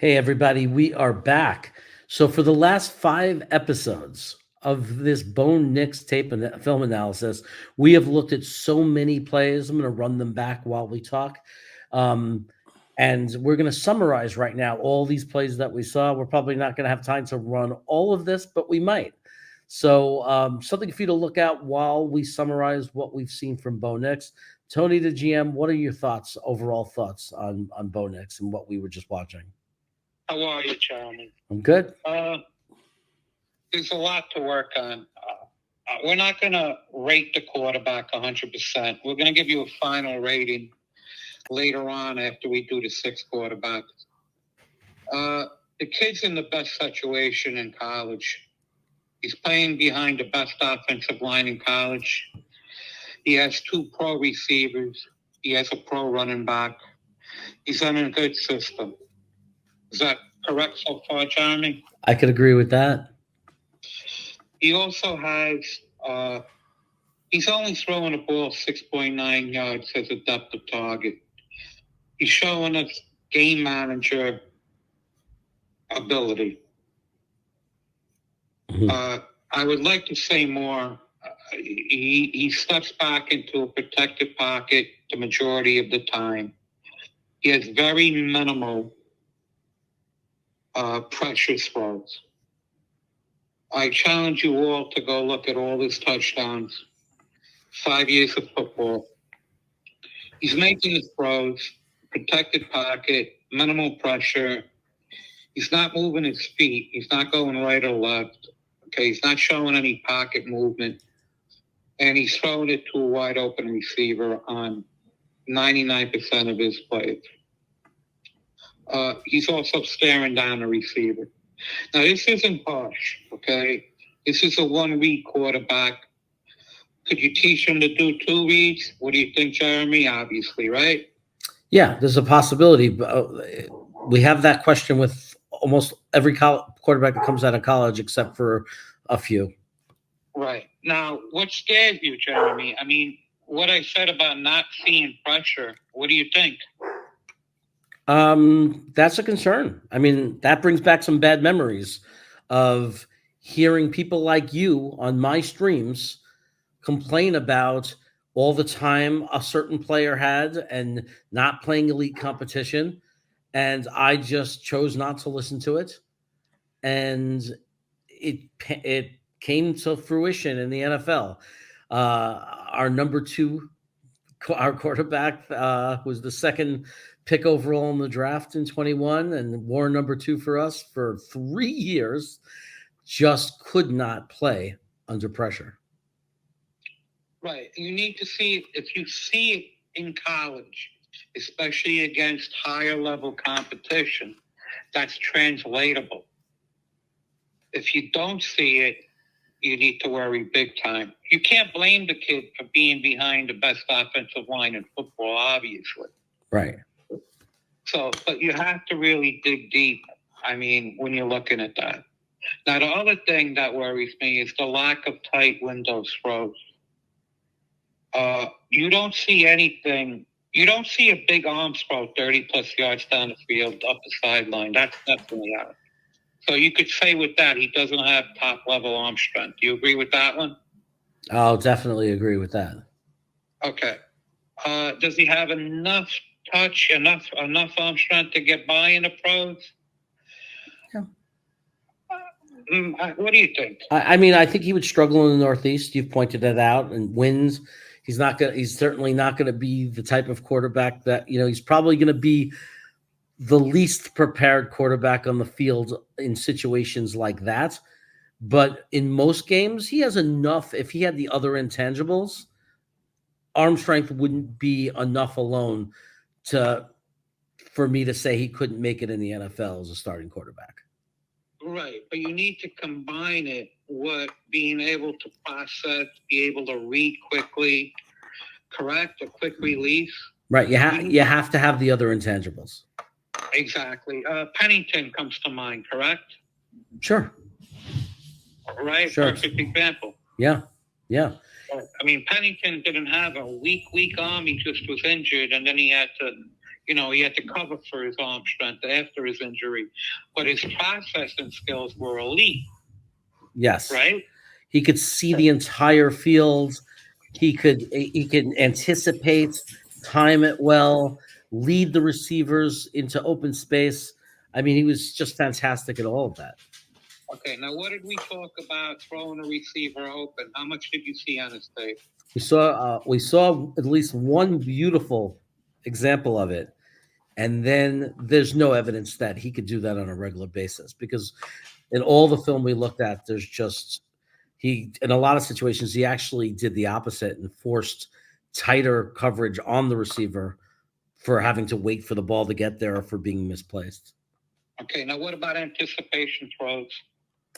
Hey, everybody, we are back. So, for the last 5 episodes of this Bone Knicks tape and film analysis, we have looked at so many plays. I'm going to run them back while we talk. Um, and we're going to summarize right now all these plays that we saw. We're probably not going to have time to run all of this, but we might. So, something for you to look at while we summarize what we've seen from Bo Nix. Tony, the GM, what are your thoughts, overall thoughts on Bo Nix and what we were just watching? How are you, Charlie? I'm good. There's a lot to work on. We're not going to rate the quarterback 100%. We're going to give you a final rating later on after we do the 6 quarterbacks. The kid's in the best situation in college. He's playing behind the best offensive line in college. He has 2 pro receivers. He has a pro running back. He's in a good system. Is that correct so far, Jeremy? I could agree with that. He also has, he's only throwing the ball 6.9 yards as a depth of target. He's showing us game manager ability. Mm-hmm. I would like to say more. He steps back into a protected pocket the majority of the time. He has very minimal pressure throws. I challenge you all to go look at all his touchdowns. 5 years of football. He's making his throws, protected pocket, minimal pressure. He's not moving his feet. He's not going right or left. Okay, he's not showing any pocket movement. And he's throwing it to a wide open receiver on 99% of his plays. He's also staring down the receiver. Now, this isn't harsh, okay? This is a 1-read quarterback. Could you teach him to do 2 reads? What do you think, Jeremy? Obviously, right? Yeah, there's a possibility. We have that question with almost every quarterback that comes out of college, except for a few. Right. Now, what scares you, Jeremy? I mean, what I said about not seeing pressure, what do you think? That's a concern. I mean, that brings back some bad memories of hearing people like you on my streams complain about all the time a certain player had and not playing elite competition. And I just chose not to listen to it. And it came to fruition in the NFL. Our number 2, our quarterback, was the second pick overall in the draft in 21 and wore number 2 for us for 3 years, just could not play under pressure. Right. You need to see, if you see it in college, especially against higher level competition, that's translatable. If you don't see it, you need to worry big time. You can't blame the kid for being behind the best offensive line in football, obviously. Right. So, but you have to really dig deep, I mean, when you're looking at that. Now, the other thing that worries me is the lack of tight window throws. You don't see anything. You don't see a big arm throw 30-plus yards down the field, up the sideline. That's definitely out. So you could say with that, he doesn't have top-level arm strength. Do you agree with that one? I'll definitely agree with that. Okay. Does he have enough touch, enough arm strength to get by in the pros? Yeah. What do you think? I mean, I think he would struggle in the Northeast. You've pointed that out. And wins, he's certainly not going to be the type of quarterback that, he's probably going to be the least prepared quarterback on the field in situations like that. But in most games, he has enough. If he had the other intangibles, arm strength wouldn't be enough alone for me to say he couldn't make it in the NFL as a starting quarterback. Right, but you need to combine it with being able to process, be able to read quickly, correct? A quick release. Right, you have to have the other intangibles. Exactly. Pennington comes to mind, correct? Sure. Right? Sure. Perfect example. Yeah. I mean, Pennington didn't have a weak arm. He just was injured, and then he had to he had to cover for his arm strength after his injury, but his processing skills were elite, Yes. right? He could see the entire field. He could anticipate, time it well, lead the receivers into open space. I mean, he was just fantastic at all of that. Okay, now what did we talk about throwing a receiver open? How much did you see on his tape? We saw at least one beautiful example of it, and then there's no evidence that he could do that on a regular basis because in all the film we looked at, there's just he in a lot of situations he actually did the opposite and forced tighter coverage on the receiver for having to wait for the ball to get there or for being misplaced. Okay, now what about anticipation throws?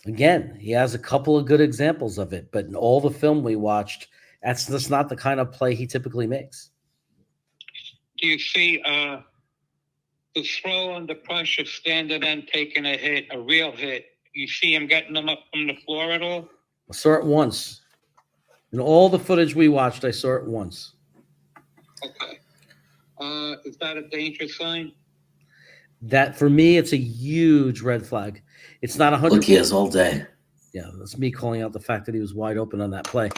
Again, he has a couple of good examples of it, but in all the film we watched, that's just not the kind of play he typically makes. Do you see the throw under pressure, standing and taking a hit, a real hit? You see him getting them up from the floor at all? I saw it once. In all the footage we watched, I saw it once. Okay. Is that a dangerous sign? That for me, it's a huge red flag. It's not 100. Look, he is all day. Yeah, that's me calling out the fact that he was wide open on that play.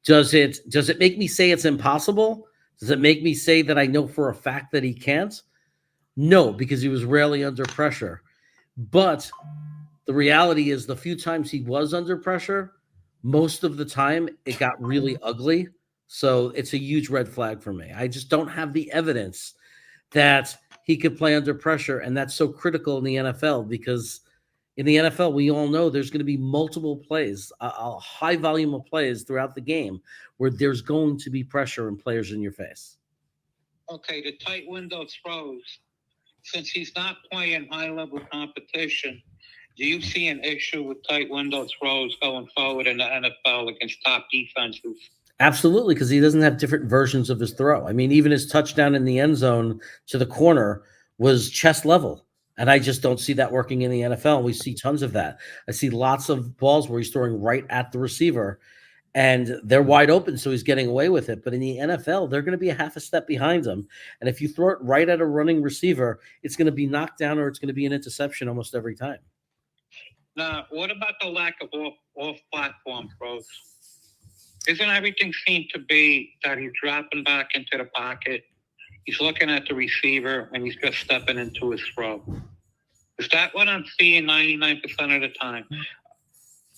Does it make me say it's impossible? Does it make me say that I know for a fact that he can't? No, because he was rarely under pressure. But the reality is the few times he was under pressure, most of the time it got really ugly. So it's a huge red flag for me. I just don't have the evidence that he could play under pressure. And that's so critical in the NFL because in the NFL, we all know there's going to be multiple plays, a high volume of plays throughout the game where there's going to be pressure and players in your face. Okay, the tight window throws. Since he's not playing high-level competition, do you see an issue with tight window throws going forward in the NFL against top defenses? Absolutely, because he doesn't have different versions of his throw. I mean, even his touchdown in the end zone to the corner was chest level. And I just don't see that working in the NFL. We see tons of that. I see lots of balls where he's throwing right at the receiver and they're wide open, so he's getting away with it. But in the NFL, they're going to be a half a step behind him. And if you throw it right at a running receiver, it's going to be knocked down or it's going to be an interception almost every time. Now, what about the lack of off-platform throws? Isn't everything seem to be that he's dropping back into the pocket, he's looking at the receiver, and he's just stepping into his throw? Is that what I'm seeing 99% of the time?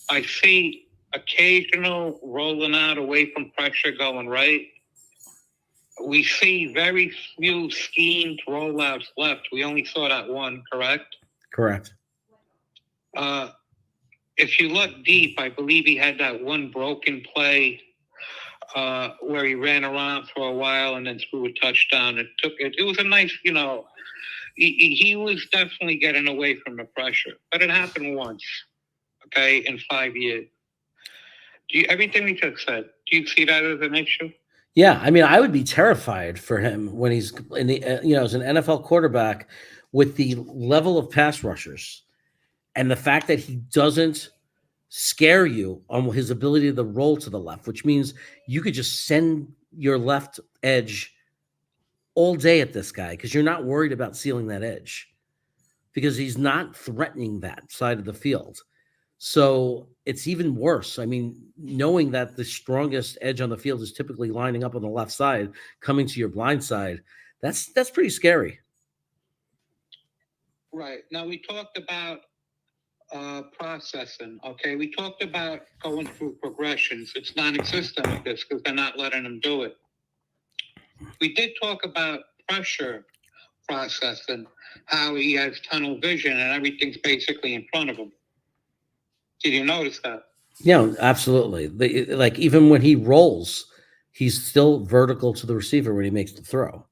I see occasional rolling out away from pressure going right. We see very few schemed rollouts left. We only saw that one, correct? Correct. If you look deep, I believe he had that one broken play where he ran around for a while and then threw a touchdown. It was a nice, he was definitely getting away from the pressure, but it happened once, okay, in 5 years. Everything we just said, do you see that as an issue? Yeah, I mean, I would be terrified for him when he's in the, as an NFL quarterback with the level of pass rushers and the fact that he doesn't scare you on his ability to roll to the left, which means you could just send your left edge all day at this guy because you're not worried about sealing that edge because he's not threatening that side of the field. So it's even worse. I mean, knowing that the strongest edge on the field is typically lining up on the left side, coming to your blind side, that's pretty scary. Right. Now, we talked about processing, okay? We talked about going through progressions. It's non-existent with this because they're not letting them do it. We did talk about pressure processing, how he has tunnel vision and everything's basically in front of him. Did you notice that? Yeah, absolutely. Like even when he rolls, he's still vertical to the receiver when he makes the throw.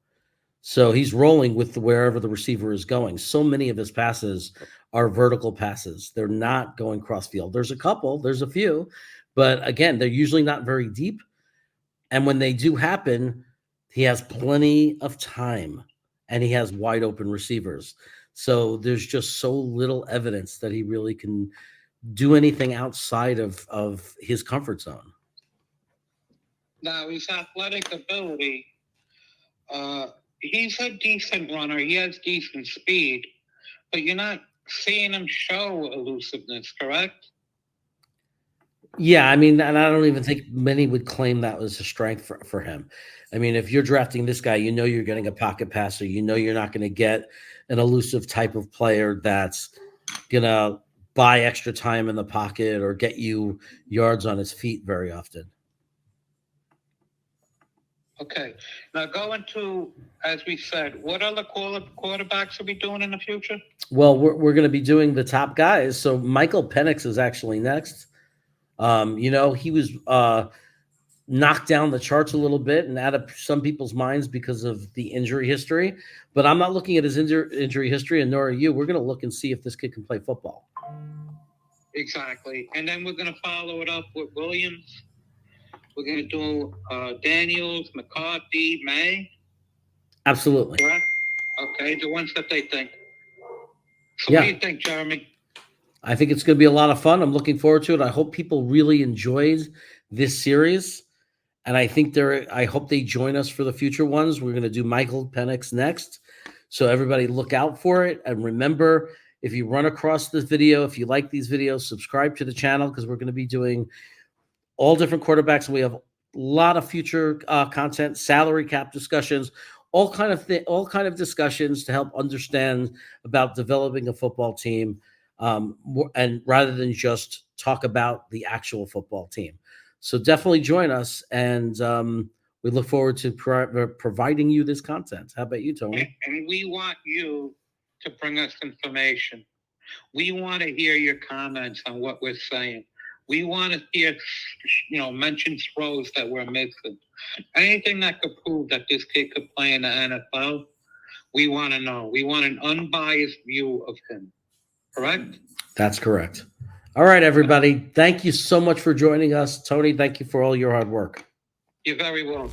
So he's rolling with wherever the receiver is going. So many of his passes are vertical passes. They're not going cross field. There's a few, but again, they're usually not very deep. And when they do happen, he has plenty of time and he has wide open receivers. So there's just so little evidence that he really can do anything outside of his comfort zone. Now, his athletic ability, he's a decent runner. He has decent speed, but you're not seeing him show elusiveness, correct? Yeah, I mean, and I don't even think many would claim that was a strength for him. I mean, if you're drafting this guy, you know you're getting a pocket passer. You know you're not going to get an elusive type of player that's going to buy extra time in the pocket or get you yards on his feet very often. Okay. Now going to, as we said, what other quarterbacks are we doing in the future? Well, we're going to be doing the top guys. So Michael Penix is actually next. You know, he was knocked down the charts a little bit and out of some people's minds because of the injury history. But I'm not looking at his injury history, and nor are you. We're going to look and see if this kid can play football. Exactly. And then we're going to follow it up with Williams. We're going to do Daniels, McCarthy, May. Absolutely. Correct? Okay, the ones that they think. So Yeah. what do you think, Jeremy? I think it's going to be a lot of fun. I'm looking forward to it. I hope people really enjoyed this series. And I think I hope they join us for the future ones. We're going to do Michael Penix next. So everybody look out for it. And remember, if you run across this video, if you like these videos, subscribe to the channel because we're going to be doing all different quarterbacks. And we have a lot of future content, salary cap discussions, all kind of discussions to help understand about developing a football team. And rather than just talk about the actual football team. So definitely join us, and we look forward to providing you this content. How about you, Tony? And we want you to bring us information. We want to hear your comments on what we're saying. We want to hear, mention throws that we're missing. Anything that could prove that this kid could play in the NFL, we want to know. We want an unbiased view of him. Correct? That's correct. All right, everybody. Thank you so much for joining us. Tony, thank you for all your hard work. You're very welcome.